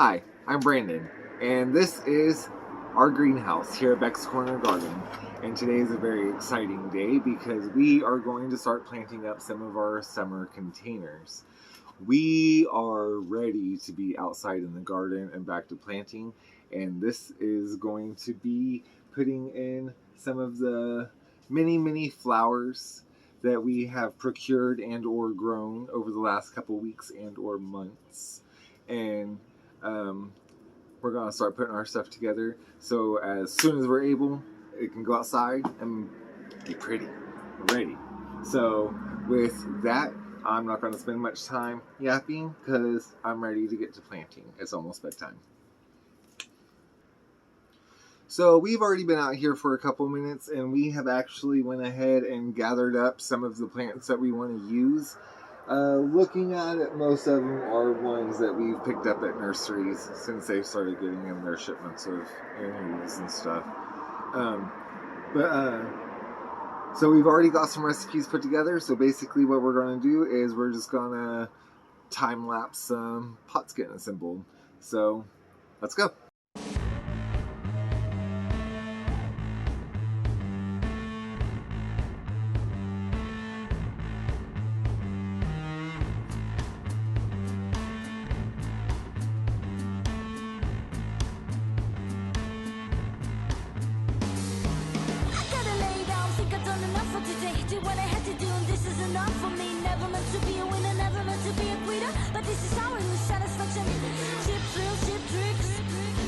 Hi, I'm Brandon, and this is our greenhouse here at Beck's Corner Garden. And today is a very exciting day because we are going to start planting up some of our summer containers. We are ready to be outside in the garden and back to planting, and this is going to be putting in some of the many flowers that we have procured and or grown over the last couple weeks and or months. And we're gonna start putting our stuff together. So as soon as we're able, it can go outside and be pretty. We're ready. So with that, I'm not gonna spend much time yapping because I'm ready to get to planting. It's almost bedtime. So we've already been out here for a couple minutes and we have actually went ahead and gathered up some of the plants that we want to use. Looking at it, most of them are ones that we've picked up at nurseries since they've started getting in their shipments of annuals and stuff. So we've already got some recipes put together. So basically what we're going to do is we're just going to time-lapse some pots getting assembled. So let's go. But this is how it was satisfaction. Chip thrill, chip tricks.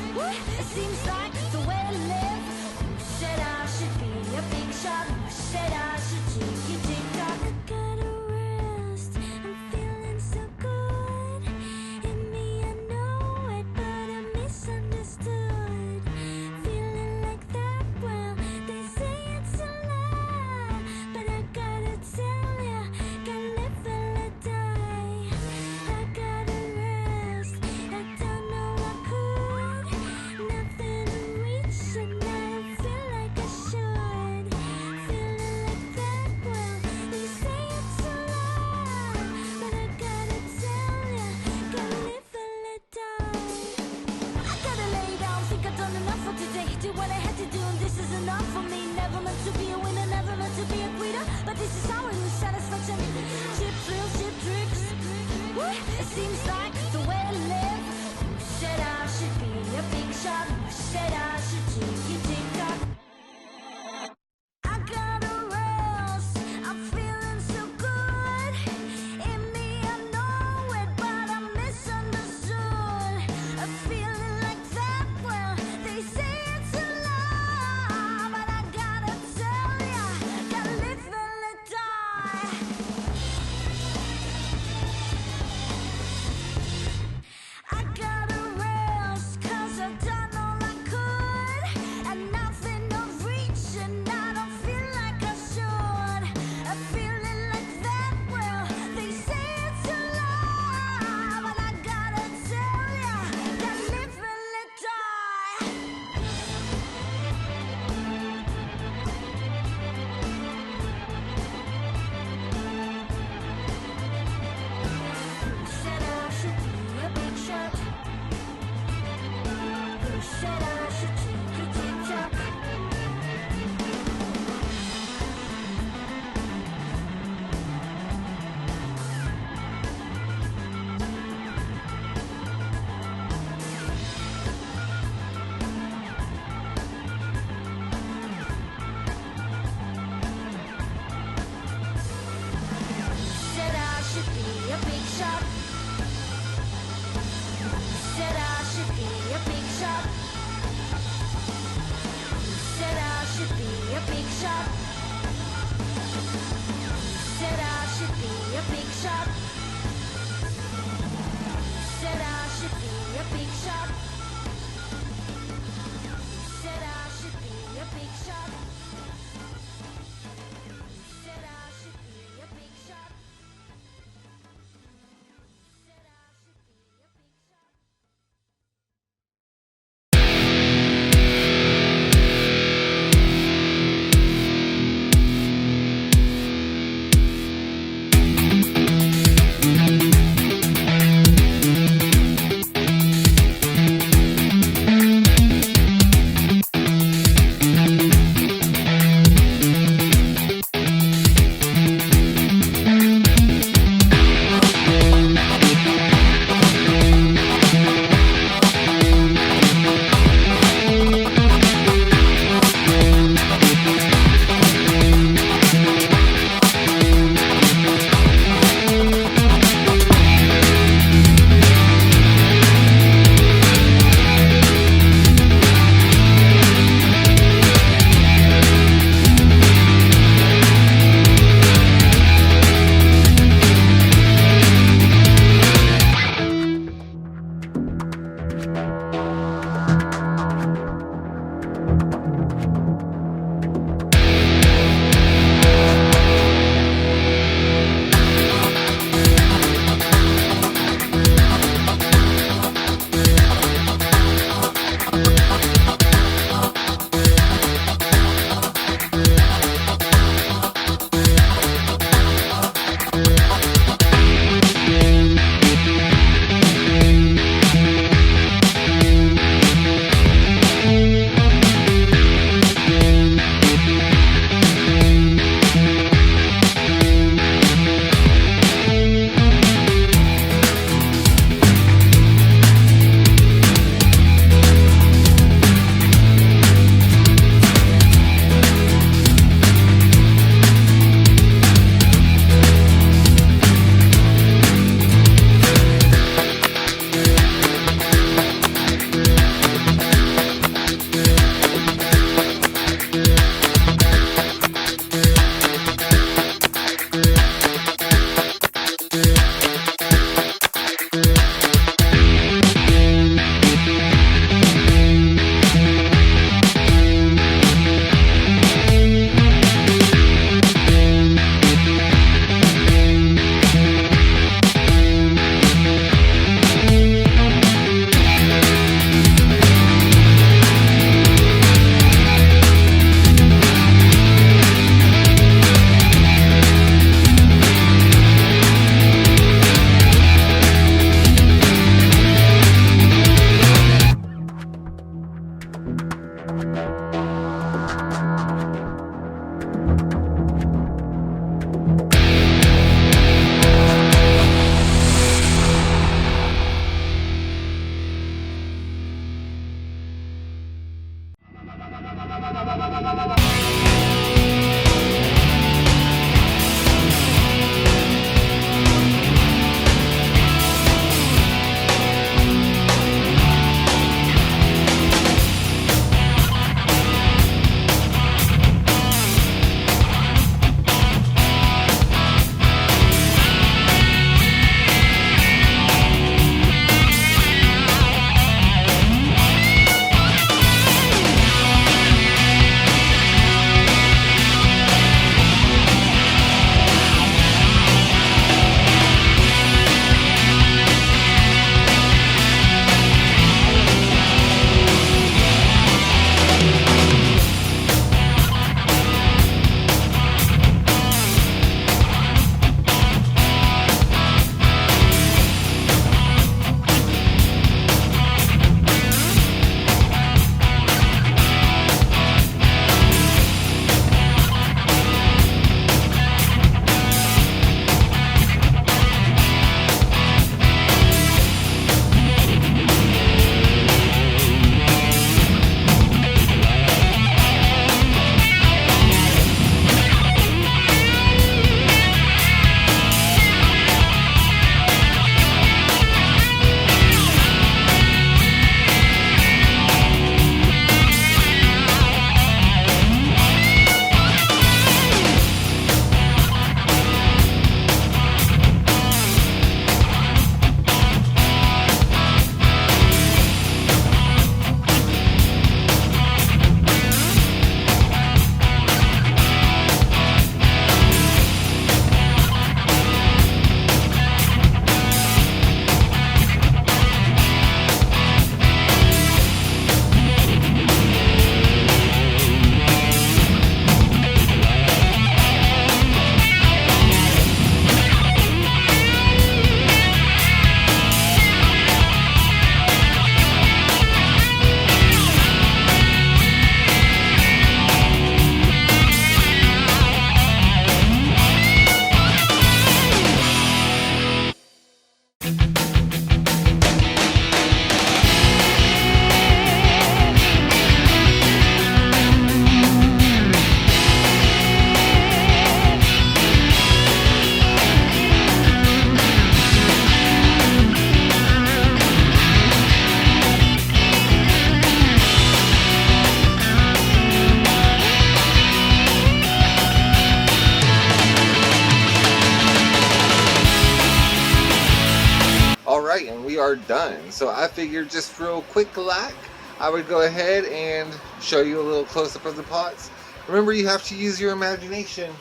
done. So I figured just real quick I would go ahead and show you a little close-up of the pots. Remember, you have to use your imagination.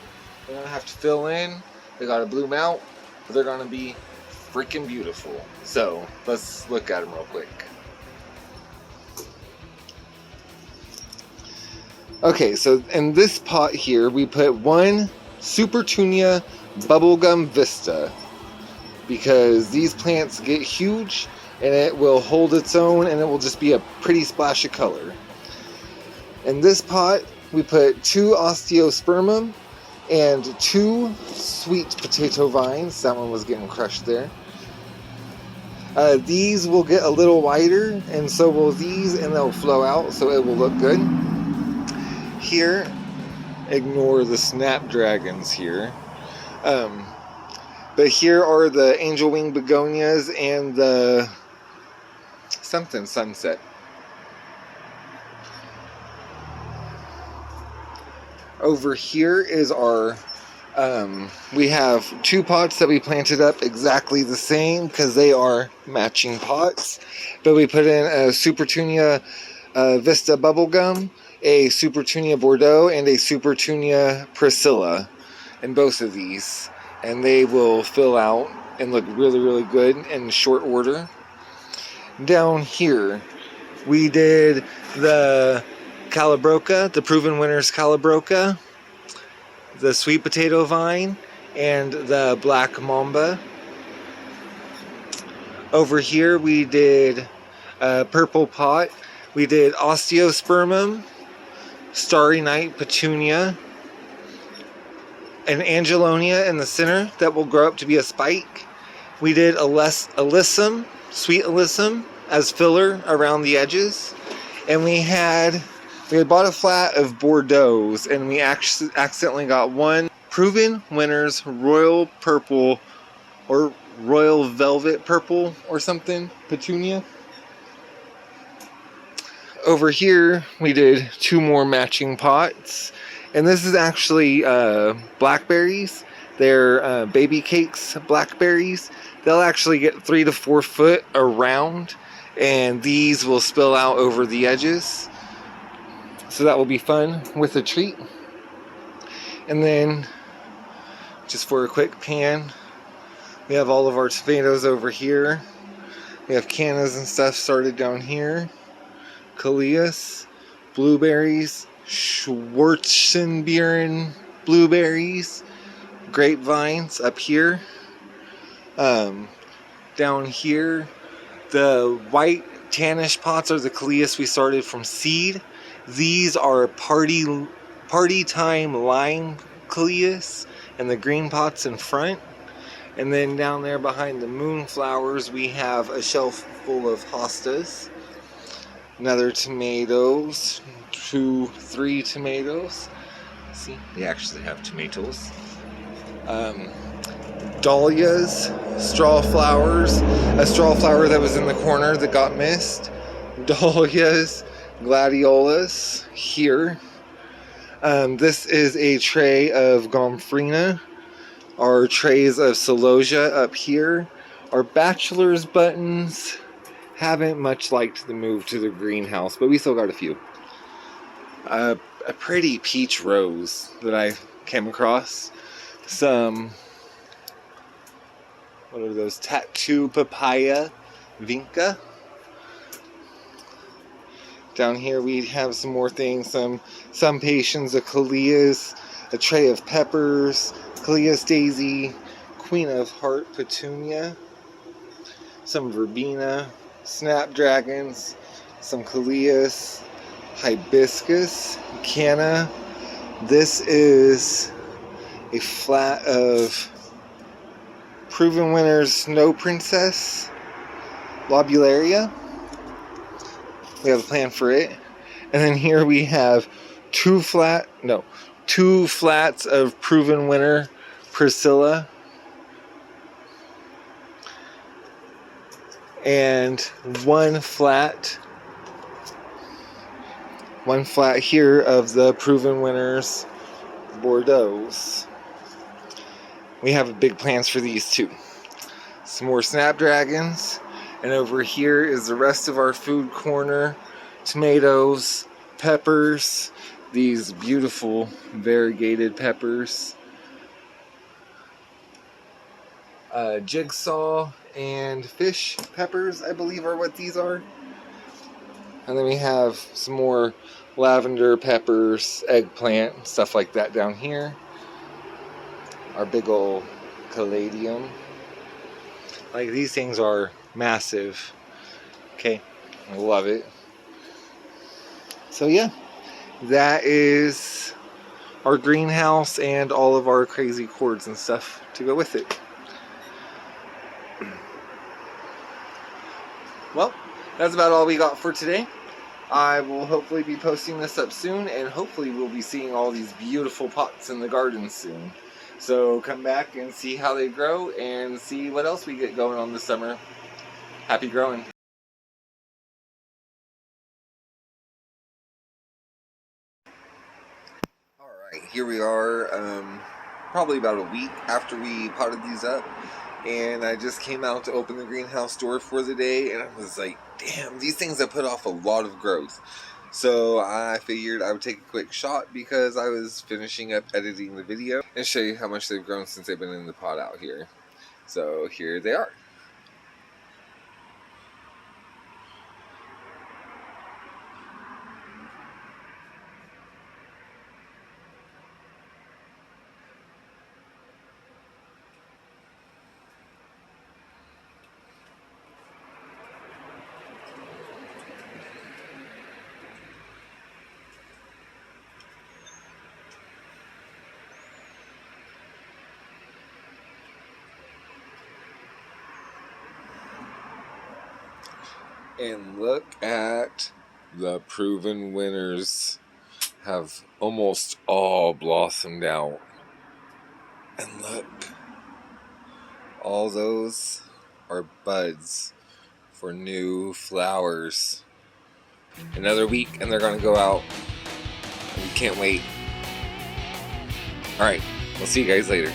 They're gonna have to fill in. They gotta bloom out, but they're gonna be freaking beautiful. So let's look at them real quick. Okay, so in this pot here, we put one Supertunia Bubblegum Vista, because these plants get huge and it will hold its own and it will just be a pretty splash of color. In this pot, we put 2 osteospermum and 2 sweet potato vines. That one was getting crushed there. These will get a little wider, and so will these, and they'll flow out, so it will look good. Here, ignore the snapdragons here. But here are the angel wing begonias and the something sunset. Over here is our, we have 2 pots that we planted up exactly the same because they are matching pots. But we put in a Supertunia Vista Bubblegum, a Supertunia Bordeaux, and a Supertunia Priscilla in both of these. And they will fill out and look really, really good in short order. Down here, we did the Calabroca, the Proven Winners Calabroca, the Sweet Potato Vine, and the Black Mamba. Over here, we did a purple pot. We did Osteospermum, Starry Night Petunia, an Angelonia in the center that will grow up to be a spike. We did Alyssum, Sweet Alyssum, as filler around the edges. And we had bought a flat of Bordeaux's, and we accidentally got one Proven Winners Royal Purple or Royal Velvet Purple or something, Petunia. Over here, we did 2 more matching pots. And this is actually blackberries. They're baby cakes blackberries. They'll actually get 3 to 4 foot around, and these will spill out over the edges. So that will be fun with a treat. And then, just for a quick pan, we have all of our tomatoes over here. We have cannas and stuff started down here. Callias, blueberries, Schwarzenbeeren blueberries, grapevines up here. Down here, the white tannish pots are the Callias we started from seed. These are party time lime Callias, and the green pots in front. And then down there behind the moonflowers, we have a shelf full of hostas. Another tomatoes, 2, 3 tomatoes. See, they actually have tomatoes. Dahlias, straw flowers, a straw flower that was in the corner that got missed. Dahlias, gladiolas here. This is a tray of gomphrena. Our trays of celosia up here. Our bachelor's buttons haven't much liked the move to the greenhouse, but we still got a few. A pretty peach rose that I came across. Some, what are those? Tattoo papaya vinca. Down here we have some more things. Some patience of Callias, a tray of peppers, Callias daisy, Queen of Heart petunia, some verbena, snapdragons, some Callias, hibiscus, canna. This is a flat of Proven Winners Snow Princess, lobularia. We have a plan for it. And then here we have 2 flats of Proven Winner Priscilla. And one flat here of the Proven Winners Bordeaux's. We have big plans for these too. Some more snapdragons, And over here is the rest of our food corner. Tomatoes, peppers, these beautiful variegated peppers, jigsaw and fish peppers, I believe are what these are. And then we have some more lavender peppers, eggplant, stuff like that down here. Our big old caladium. Like, these things are massive. Okay, I love it. So yeah, that is our greenhouse and all of our crazy cords and stuff to go with it. Well, that's about all we got for today. I will hopefully be posting this up soon, and hopefully we'll be seeing all these beautiful pots in the garden soon. So come back and see how they grow and see what else we get going on this summer. Happy growing. Alright, here we are, probably about a week after we potted these up. And I just came out to open the greenhouse door for the day, and I was like, damn, these things have put off a lot of growth. So I figured I would take a quick shot because I was finishing up editing the video and show you how much they've grown since they've been in the pot out here. So here they are. And look at the proven winners have almost all blossomed out. And look, all those are buds for new flowers. Another week and they're gonna go out. We can't wait. Alright, we'll see you guys later.